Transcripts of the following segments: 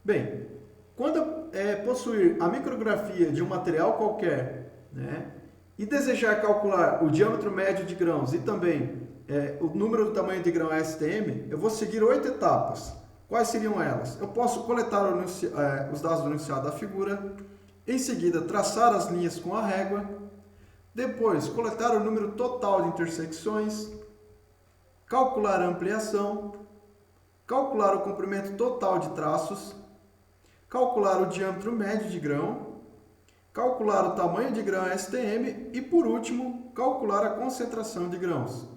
Bem, quando possuir a micrografia de um material qualquer, né, e desejar calcular o diâmetro médio de grãos e também o número do tamanho de grão ASTM, eu vou seguir 8 etapas. Quais seriam elas? Eu posso coletar os dados do enunciado da figura, em seguida traçar as linhas com a régua, depois coletar o número total de intersecções, calcular a ampliação, calcular o comprimento total de traços, calcular o diâmetro médio de grão, calcular o tamanho de grão STM e, por último, calcular a concentração de grãos.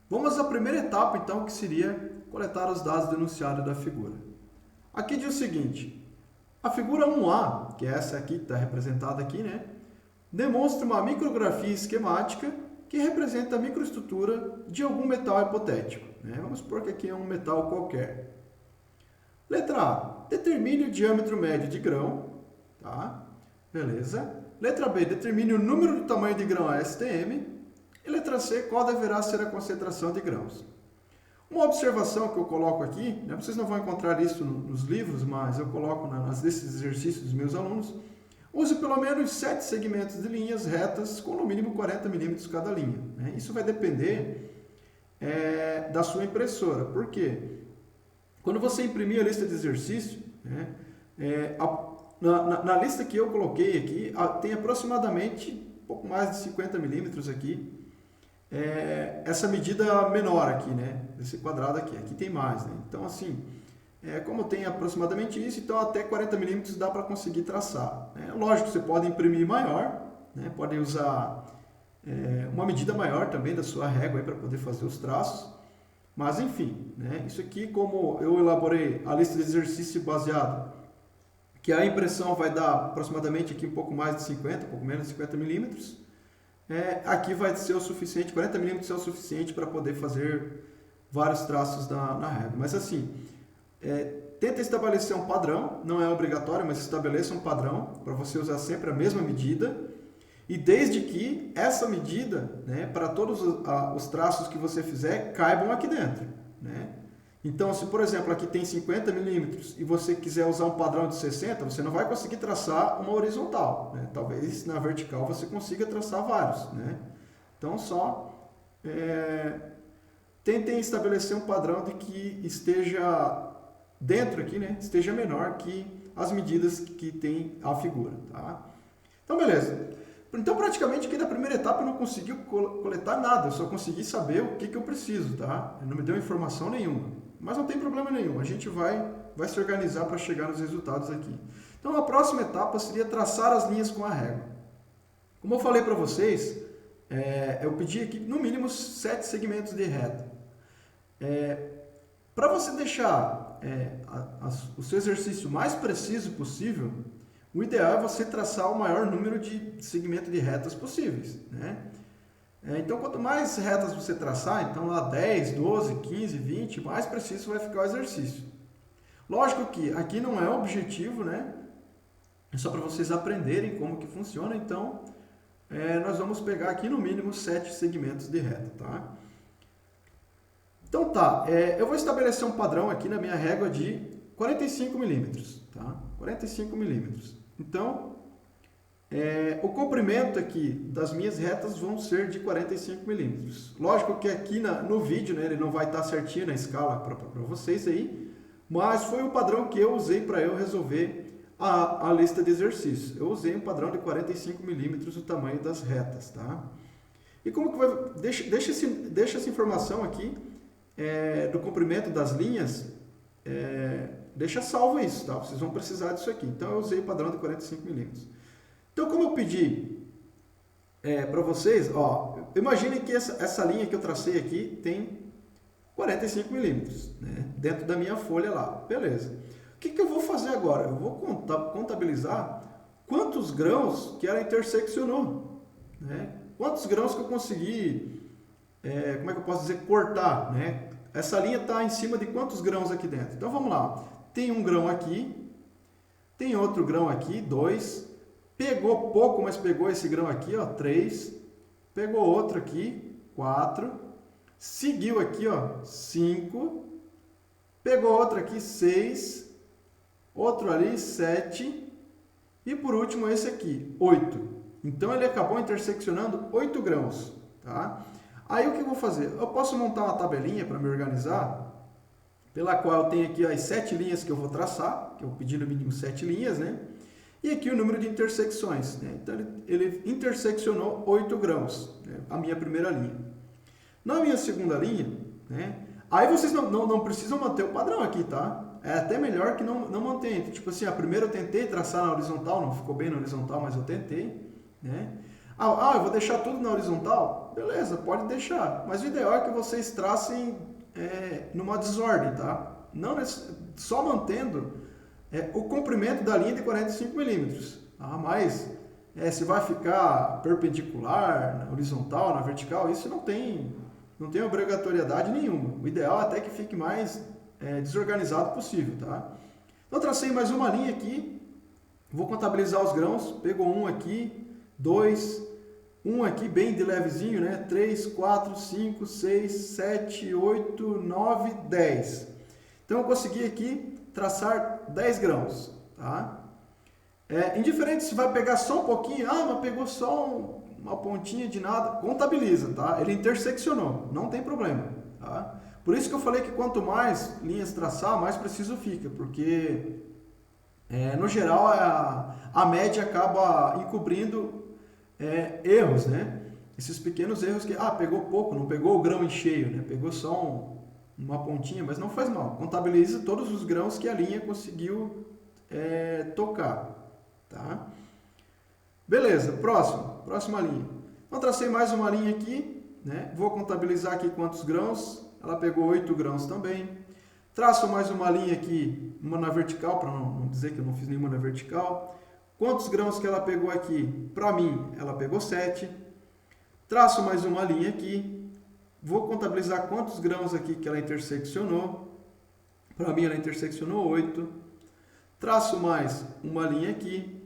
Vamos à primeira etapa, então, que seria coletar os dados do enunciado da figura. Aqui diz o seguinte: a figura 1A, que é essa aqui que está representada aqui, né, demonstra uma micrografia esquemática que representa a microestrutura de algum metal hipotético, né? Vamos supor que aqui é um metal qualquer. Letra A, determine o diâmetro médio de grão, tá? Beleza. Letra B, determine o número do tamanho de grão ASTM. E letra C, qual deverá ser a concentração de grãos. Uma observação que eu coloco aqui, né, vocês não vão encontrar isso nos livros, mas eu coloco nesses exercícios dos meus alunos, use pelo menos 7 segmentos de linhas retas com no mínimo 40 milímetros cada linha, né? Isso vai depender da sua impressora. Por quê? Quando você imprimir a lista de exercício, né, na lista que eu coloquei aqui, tem aproximadamente um pouco mais de 50 milímetros aqui, essa medida menor aqui, né, desse quadrado aqui. Aqui tem mais, né? Então, assim, como tem aproximadamente isso, então até 40 milímetros dá para conseguir traçar, né? Lógico, você pode imprimir maior, né? Pode usar uma medida maior também da sua régua para poder fazer os traços. Mas, enfim, né? Isso aqui, como eu elaborei a lista de exercício baseado, que a impressão vai dar aproximadamente aqui um pouco mais de 50, um pouco menos de 50 milímetros, aqui vai ser o suficiente, 40 milímetros é o suficiente para poder fazer vários traços na régua. Mas, assim, tenta estabelecer um padrão, não é obrigatório, mas estabeleça um padrão para você usar sempre a mesma medida. E desde que essa medida, né, para todos os traços que você fizer, caibam aqui dentro, né? Então, se por exemplo aqui tem 50 milímetros e você quiser usar um padrão de 60, você não vai conseguir traçar uma horizontal, né? Talvez na vertical você consiga traçar vários, né? Então, só tentem estabelecer um padrão de que esteja dentro aqui, né? Esteja menor que as medidas que tem a figura, tá? Então, beleza. Então, praticamente, aqui na primeira etapa eu não consegui coletar nada, eu só consegui saber o que eu preciso, tá? Não me deu informação nenhuma. Mas não tem problema nenhum, a gente vai se organizar para chegar nos resultados aqui. Então, a próxima etapa seria traçar as linhas com a régua. Como eu falei para vocês, eu pedi aqui no mínimo 7 segmentos de reta. Para você deixar o seu exercício mais preciso possível, o ideal é você traçar o maior número de segmentos de retas possíveis, né? Então, quanto mais retas você traçar, então lá 10, 12, 15, 20, mais preciso vai ficar o exercício. Lógico que aqui não é objetivo, né? É só para vocês aprenderem como que funciona. Então, nós vamos pegar aqui no mínimo 7 segmentos de reta, tá? Então tá, eu vou estabelecer um padrão aqui na minha régua de 45 milímetros, tá? 45 milímetros. Então, o comprimento aqui das minhas retas vão ser de 45 milímetros. Lógico que aqui no vídeo, né, ele não vai estar certinho na escala para vocês aí, mas foi o padrão que eu usei para eu resolver a lista de exercícios. Eu usei um padrão de 45 milímetros o tamanho das retas, tá? E como que vai... Deixa essa informação aqui do comprimento das linhas, deixa salvo isso, tá? Vocês vão precisar disso aqui. Então, eu usei o padrão de 45 milímetros. Então, como eu pedi para vocês, ó, imaginem que essa linha que eu tracei aqui tem 45 milímetros, né, dentro da minha folha lá. Beleza. O que eu vou fazer agora? Eu vou contabilizar quantos grãos que ela interseccionou, né? Quantos grãos que eu consegui, como é que eu posso dizer, cortar, né? Essa linha está em cima de quantos grãos aqui dentro? Então, vamos lá. Tem um grão aqui, tem outro grão aqui, 2. Pegou pouco, mas pegou esse grão aqui, ó, 3. Pegou outro aqui, 4. Seguiu aqui, ó, 5. Pegou outro aqui, 6. outro ali, 7, e por último esse aqui, 8. Então ele acabou interseccionando 8 grãos, tá? Aí o que eu vou fazer? Eu posso montar uma tabelinha para me organizar, pela qual eu tenho aqui as 7 linhas que eu vou traçar, que eu pedi no mínimo 7 linhas, né? E aqui o número de intersecções, né? Então ele interseccionou 8 grãos, né? A minha primeira linha. Na minha segunda linha, né? Aí vocês não precisam manter o padrão aqui, tá? É até melhor que não mantenha. Tipo assim, a primeira eu tentei traçar na horizontal, não ficou bem na horizontal, mas eu tentei, né? Eu vou deixar tudo na horizontal? Beleza, pode deixar. Mas o ideal é que vocês tracem numa desordem, tá? Não só mantendo o comprimento da linha de 45 milímetros. Tá? Mas se vai ficar perpendicular, na horizontal, na vertical, isso não tem obrigatoriedade nenhuma. O ideal é até que fique mais desorganizado possível, tá? Então, tracei mais uma linha aqui, vou contabilizar os grãos, pegou um aqui, 2, um aqui bem de levezinho, né? 3, 4, 5, 6, 7, 8, 9, 10. Então, eu consegui aqui traçar 10 grãos, tá? Indiferente se vai pegar só um pouquinho, mas pegou só uma pontinha de nada, contabiliza, tá? Ele interseccionou, não tem problema, tá? Por isso que eu falei que quanto mais linhas traçar, mais preciso fica, porque no geral a média acaba encobrindo erros, né? Esses pequenos erros que, pegou pouco, não pegou o grão em cheio, né? Pegou só uma pontinha, mas não faz mal. Contabiliza todos os grãos que a linha conseguiu tocar, tá? Beleza, próxima linha. Então, tracei mais uma linha aqui, né? Vou contabilizar aqui quantos grãos. Ela pegou 8 grãos também. Traço mais uma linha aqui, uma na vertical, para não dizer que eu não fiz nenhuma na vertical. Quantos grãos que ela pegou aqui? Para mim, ela pegou 7. Traço mais uma linha aqui. Vou contabilizar quantos grãos aqui que ela interseccionou. Para mim, ela interseccionou 8. Traço mais uma linha aqui.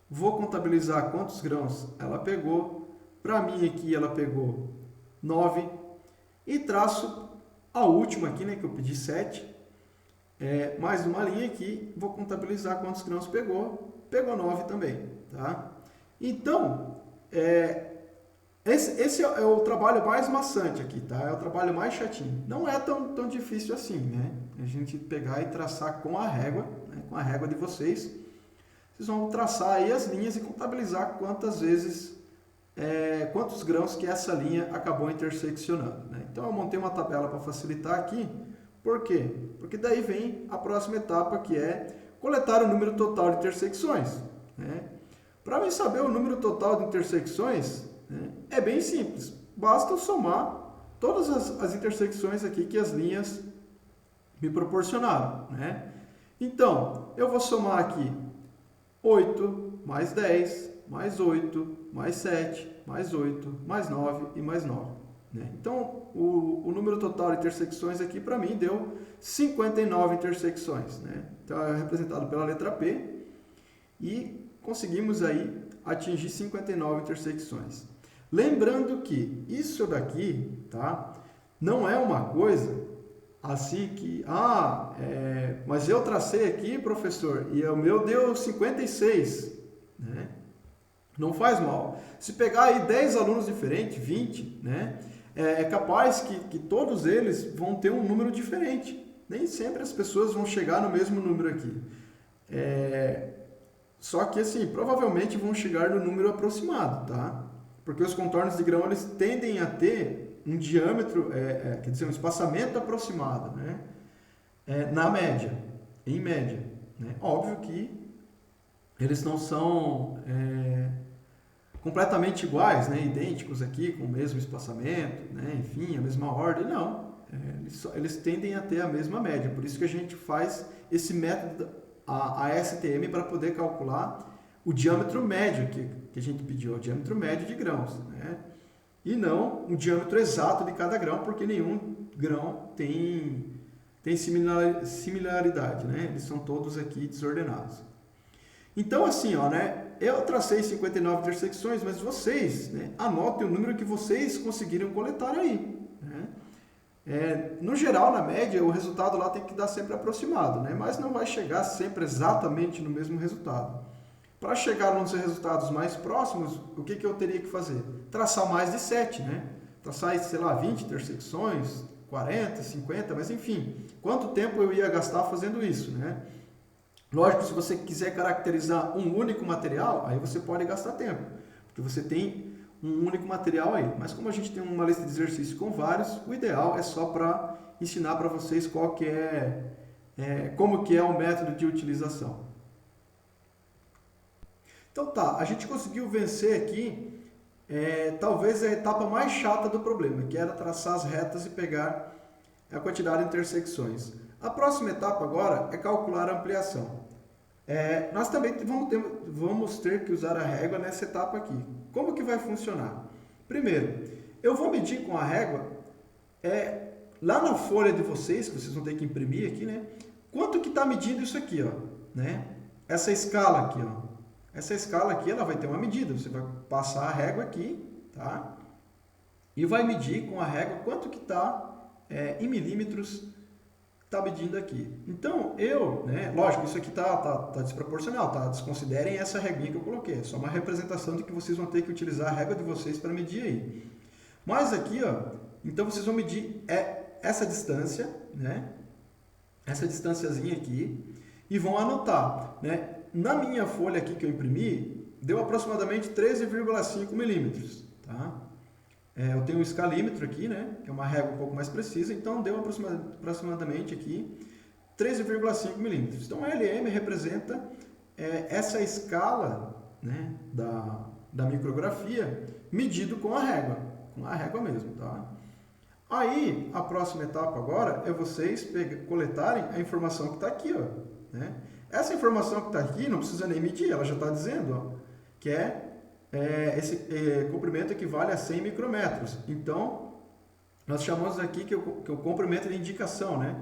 Vou contabilizar quantos grãos ela pegou. Para mim aqui ela pegou 9. E traço a última aqui, né, que eu pedi 7. Mais uma linha aqui. Vou contabilizar quantos grãos pegou. Pegou 9 também, tá? Então, esse é o trabalho mais maçante aqui, tá? É o trabalho mais chatinho. Não é tão difícil assim, né? A gente pegar e traçar com a régua, né, com a régua de vocês. Vocês vão traçar aí as linhas e contabilizar quantas vezes, quantos grãos que essa linha acabou interseccionando, né? Então eu montei uma tabela para facilitar aqui. Por quê? Porque daí vem a próxima etapa, que é coletar o número total de intersecções, né? Para mim saber o número total de intersecções, né, é bem simples. Basta eu somar todas as intersecções aqui que as linhas me proporcionaram, né? Então, eu vou somar aqui 8, mais 10, mais 8, mais 7, mais 8, mais 9 e mais 9. Né? Então, o número total de intersecções aqui para mim deu 59 intersecções. Né? Então, é representado pela letra P e conseguimos aí atingir 59 intersecções. Lembrando que isso daqui, tá, não é uma coisa assim que, mas eu tracei aqui, professor, e o meu deu 56, né? Não faz mal. Se pegar aí 10 alunos diferentes, 20, né? É capaz que todos eles vão ter um número diferente. Nem sempre as pessoas vão chegar no mesmo número aqui. Só que, assim, provavelmente vão chegar no número aproximado, tá? Porque os contornos de grão, eles tendem a ter um diâmetro, quer dizer, um espaçamento aproximado, né? Na média, em média, né? Óbvio que eles não são completamente iguais, né? Idênticos aqui, com o mesmo espaçamento, né? Enfim, a mesma ordem, não. Eles tendem a ter a mesma média, por isso que a gente faz esse método, a STM, para poder calcular o diâmetro médio que a gente pediu, o diâmetro médio de grãos, né? E não um diâmetro exato de cada grão, porque nenhum grão tem similaridade, né? Eles são todos aqui desordenados. Então, assim, né? Eu tracei 59 intersecções, mas vocês, né, anotem o número que vocês conseguiram coletar aí, né? No geral, na média, o resultado lá tem que dar sempre aproximado, né? Mas não vai chegar sempre exatamente no mesmo resultado. Para chegar nos resultados mais próximos, o que eu teria que fazer? Traçar mais de 7, né? Traçar, sei lá, 20 intersecções, 40, 50, mas enfim, quanto tempo eu ia gastar fazendo isso, né? Lógico, se você quiser caracterizar um único material, aí você pode gastar tempo, porque você tem um único material aí. Mas como a gente tem uma lista de exercícios com vários, o ideal é só para ensinar para vocês como que é o método de utilização. Então tá, a gente conseguiu vencer aqui, talvez a etapa mais chata do problema, que era traçar as retas e pegar a quantidade de intersecções. A próxima etapa agora é calcular a ampliação. Nós também vamos ter que usar a régua nessa etapa aqui. Como que vai funcionar? Primeiro, eu vou medir com a régua, lá na folha de vocês, que vocês vão ter que imprimir aqui, né? Quanto que está medindo isso aqui, ó, né? Essa escala aqui, ó. Essa escala aqui, ela vai ter uma medida. Você vai passar a régua aqui, tá? E vai medir com a régua quanto que está em milímetros, está medindo aqui. Então, lógico, isso aqui tá desproporcional, tá? Desconsiderem essa reguinha que eu coloquei. É só uma representação de que vocês vão ter que utilizar a régua de vocês para medir aí. Mas aqui, ó, então vocês vão medir essa distância, né? Essa distânciazinha aqui, e vão anotar, né? Na minha folha aqui que eu imprimi, deu aproximadamente 13,5 milímetros, tá? Eu tenho um escalímetro aqui, né? Que é uma régua um pouco mais precisa, então deu aproximadamente aqui 13,5 milímetros. Então, LM representa essa escala, né, da micrografia medido com a régua mesmo, tá? Aí, a próxima etapa agora é vocês coletarem a informação que está aqui, ó, né? Essa informação que está aqui não precisa nem medir, ela já está dizendo, ó, que esse comprimento equivale a 100 micrômetros. Então, nós chamamos aqui que o comprimento de indicação, né?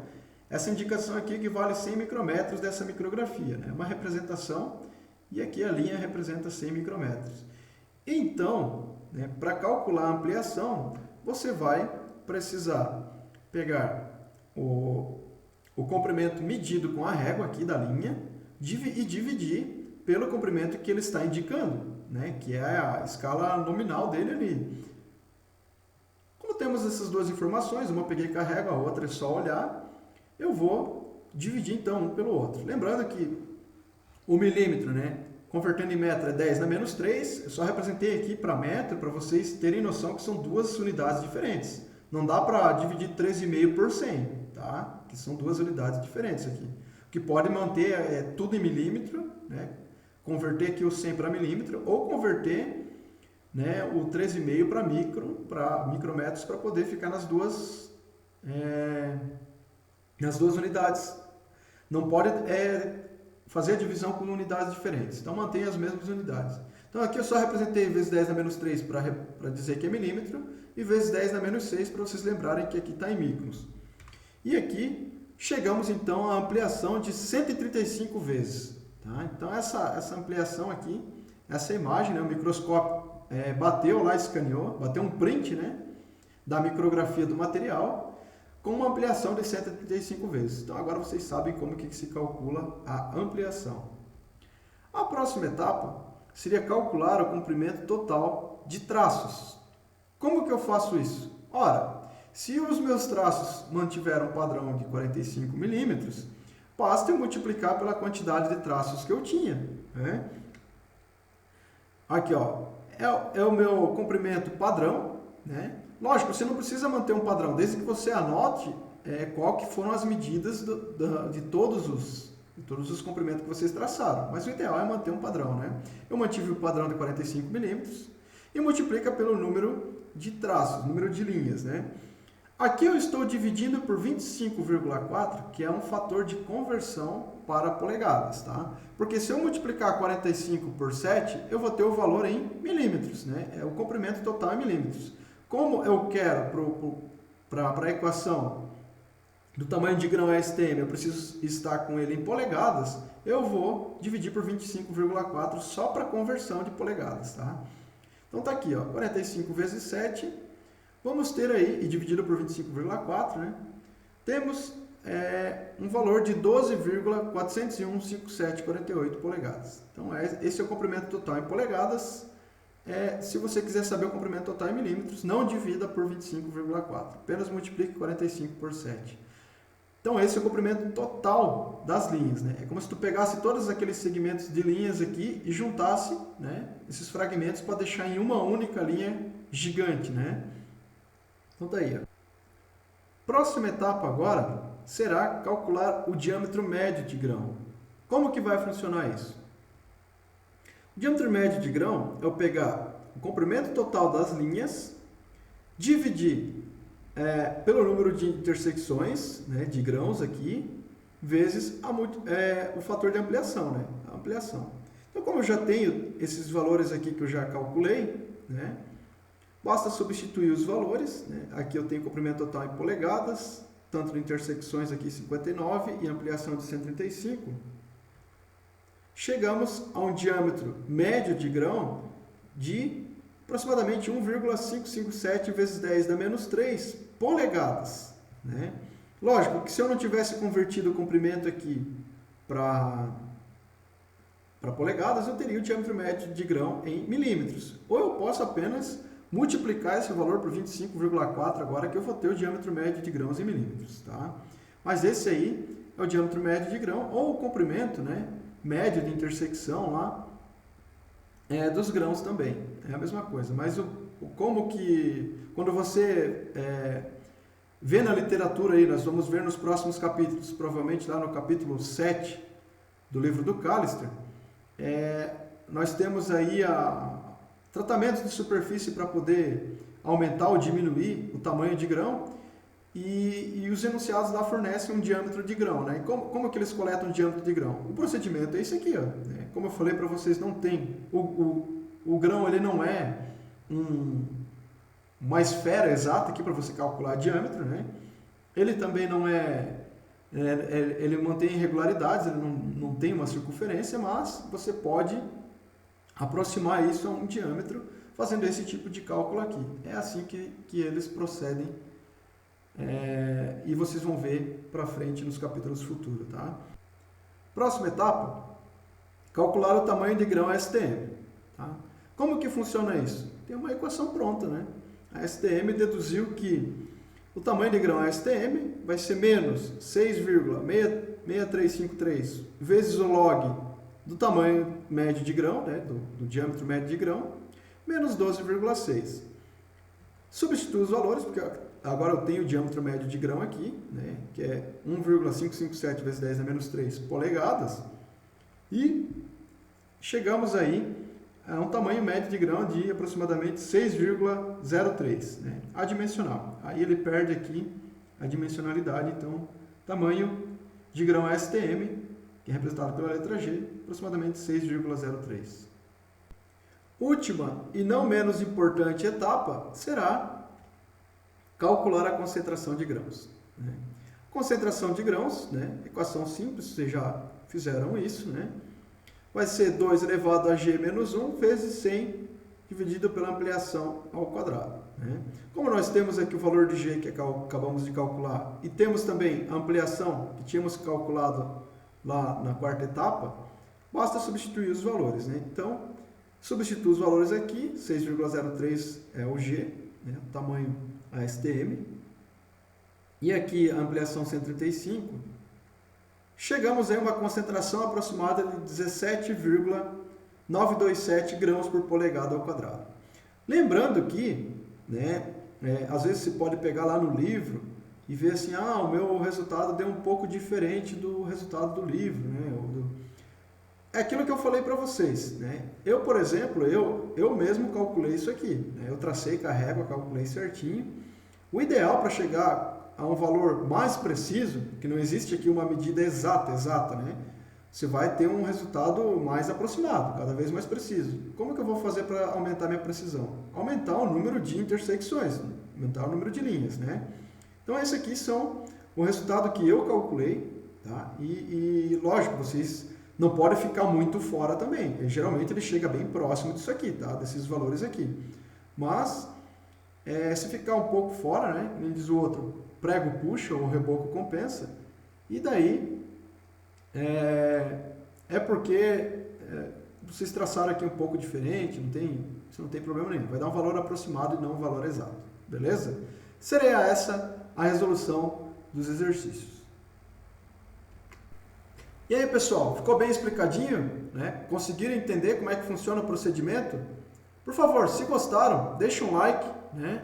Essa indicação aqui equivale a 100 micrômetros dessa micrografia, né? Uma representação, e aqui a linha representa 100 micrômetros. Então, né, para calcular a ampliação, você vai precisar pegar o comprimento medido com a régua aqui da linha e dividir pelo comprimento que ele está indicando, né, que é a escala nominal dele ali. Como temos essas duas informações, uma eu peguei com a régua, a outra é só olhar, eu vou dividir então um pelo outro. Lembrando que o milímetro, né, convertendo em metro é 10 na menos 3, eu só representei aqui para metro para vocês terem noção que são duas unidades diferentes. Não dá para dividir 13,5 por 100, tá? Que são duas unidades diferentes aqui. O que pode manter tudo em milímetro, né? Converter aqui o 100 para milímetro ou converter, né, o 13,5 para micrômetros para poder ficar nas duas unidades. Não pode fazer a divisão com unidades diferentes. Então mantenha as mesmas unidades. Então aqui eu só representei vezes 10 na menos 3 para dizer que é milímetro e vezes 10 na menos 6 para vocês lembrarem que aqui está em micros. E aqui chegamos então à ampliação de 135 vezes. Tá? Então essa ampliação aqui, essa imagem, né, o microscópio bateu lá, escaneou, bateu um print, né, da micrografia do material com uma ampliação de 135 vezes. Então agora vocês sabem como que se calcula a ampliação. A próxima etapa seria calcular o comprimento total de traços. Como que eu faço isso? Ora, se os meus traços mantiveram um padrão de 45 milímetros, basta eu multiplicar pela quantidade de traços que eu tinha, né? Aqui, ó, é o meu comprimento padrão, né? Lógico, você não precisa manter um padrão, desde que você anote qual que foram as medidas de todos os comprimentos que vocês traçaram. Mas o ideal é manter um padrão, né? Eu mantive o padrão de 45 milímetros e multiplica pelo número de traços, número de linhas, né? Aqui eu estou dividindo por 25,4, que é um fator de conversão para polegadas, tá? Porque se eu multiplicar 45 por 7, eu vou ter o valor em milímetros, né? O comprimento total em milímetros. Como eu quero para a equação do tamanho de grão STM, eu preciso estar com ele em polegadas, eu vou dividir por 25,4 só para conversão de polegadas, tá? Então tá aqui, ó, 45 vezes 7, vamos ter aí, e dividido por 25,4, né? Temos um valor de 12,401,5748 polegadas. Então, esse é o comprimento total em polegadas. Se você quiser saber o comprimento total em milímetros, não divida por 25,4. Apenas multiplique 45 por 7. Então, esse é o comprimento total das linhas, né? É como se tu pegasse todos aqueles segmentos de linhas aqui e juntasse, né, esses fragmentos para deixar em uma única linha gigante, né? Então, tá aí, ó. Próxima etapa agora será calcular o diâmetro médio de grão. Como que vai funcionar isso? O diâmetro médio de grão é eu pegar o comprimento total das linhas, dividir pelo número de intersecções, né, de grãos aqui, vezes o fator de ampliação, né, a ampliação. Então, como eu já tenho esses valores aqui que eu já calculei, né, basta substituir os valores, né? Aqui eu tenho comprimento total em polegadas, tanto de intersecções aqui 59 e ampliação de 135. Chegamos a um diâmetro médio de grão de aproximadamente 1,557 vezes 10 da menos 3 polegadas, né? Lógico que se eu não tivesse convertido o comprimento aqui para polegadas, eu teria o diâmetro médio de grão em milímetros. Ou eu posso apenas multiplicar esse valor por 25,4 agora que eu vou ter o diâmetro médio de grãos em milímetros, tá? Mas esse aí é o diâmetro médio de grão ou o comprimento, né, médio de intersecção lá dos grãos também. É a mesma coisa, mas como que quando você vê na literatura aí, nós vamos ver nos próximos capítulos, provavelmente lá no capítulo 7 do livro do Callister, nós temos aí tratamentos de superfície para poder aumentar ou diminuir o tamanho de grão e os enunciados lá fornecem um diâmetro de grão, né? E como que eles coletam o diâmetro de grão? O procedimento é esse aqui, ó, né? Como eu falei para vocês, não tem o grão, ele não é uma esfera exata aqui para você calcular diâmetro, né? Ele também não ele mantém irregularidades, ele não tem uma circunferência, mas você pode aproximar isso a um diâmetro fazendo esse tipo de cálculo aqui. É assim que eles procedem e vocês vão ver para frente nos capítulos futuros, tá? Próxima etapa, calcular o tamanho de grão STM. Tá? Como que funciona isso? Tem uma equação pronta, né? A STM deduziu que o tamanho de grão STM vai ser menos 6,6353 vezes o log do tamanho médio de grão, né, do diâmetro médio de grão, menos 12,6. Substituo os valores, porque agora eu tenho o diâmetro médio de grão aqui, né, que é 1,557 vezes 10 a menos 3 polegadas, e chegamos aí a um tamanho médio de grão de aproximadamente 6,03, né, adimensional. Aí ele perde aqui a dimensionalidade, então tamanho de grão STM, que é representado pela letra G, aproximadamente 6,03. Última e não menos importante etapa será calcular a concentração de grãos. Né? Concentração de grãos, né? Equação simples, vocês já fizeram isso, né? Vai ser 2 elevado a G menos 1 vezes 100 dividido pela ampliação ao quadrado. Né? Como nós temos aqui o valor de G que acabamos de calcular e temos também a ampliação que tínhamos calculado lá na quarta etapa, basta substituir os valores, né? Então, substituo os valores aqui, 6,03 é o G, né? O tamanho ASTM, e aqui a ampliação 135, chegamos a uma concentração aproximada de 17,927 grãos por polegada ao quadrado. Lembrando que, né, às vezes você pode pegar lá no livro e ver assim, o meu resultado deu um pouco diferente do resultado do livro, né? É aquilo que eu falei para vocês, né? Eu, por exemplo, eu mesmo calculei isso aqui, né? Eu tracei com a régua, calculei certinho. O ideal para chegar a um valor mais preciso, que não existe aqui uma medida exata, né? Você vai ter um resultado mais aproximado, cada vez mais preciso. Como que eu vou fazer para aumentar minha precisão? Aumentar o número de intersecções, aumentar o número de linhas, né? Então, esse aqui são o resultado que eu calculei, tá? E lógico, vocês não podem ficar muito fora também. Geralmente, ele chega bem próximo disso aqui, tá? Desses valores aqui. Mas, se ficar um pouco fora, né, como diz o outro, prego puxa ou reboco compensa, e daí porque vocês traçaram aqui um pouco diferente, isso não tem problema nenhum, vai dar um valor aproximado e não um valor exato, beleza? Seria essa a resolução dos exercícios. E aí, pessoal, ficou bem explicadinho, né? Conseguiram entender como é que funciona o procedimento? Por favor, se gostaram, deixa um like, né?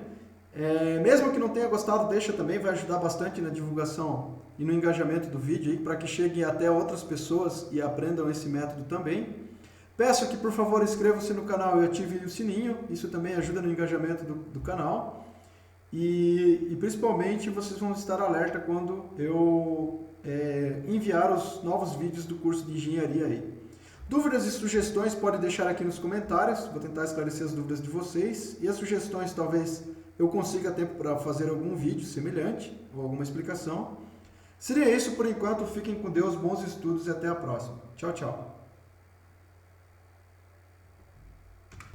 Mesmo que não tenha gostado, deixa também, vai ajudar bastante na divulgação e no engajamento do vídeo, para que chegue até outras pessoas e aprendam esse método também. Peço que, por favor, inscreva-se no canal e ative o sininho, isso também ajuda no engajamento do canal. E principalmente vocês vão estar alerta quando eu enviar os novos vídeos do curso de engenharia aí. Dúvidas e sugestões podem deixar aqui nos comentários, vou tentar esclarecer as dúvidas de vocês, e as sugestões talvez eu consiga tempo para fazer algum vídeo semelhante ou alguma explicação. Seria isso por enquanto, fiquem com Deus, bons estudos e até a próxima. Tchau, tchau.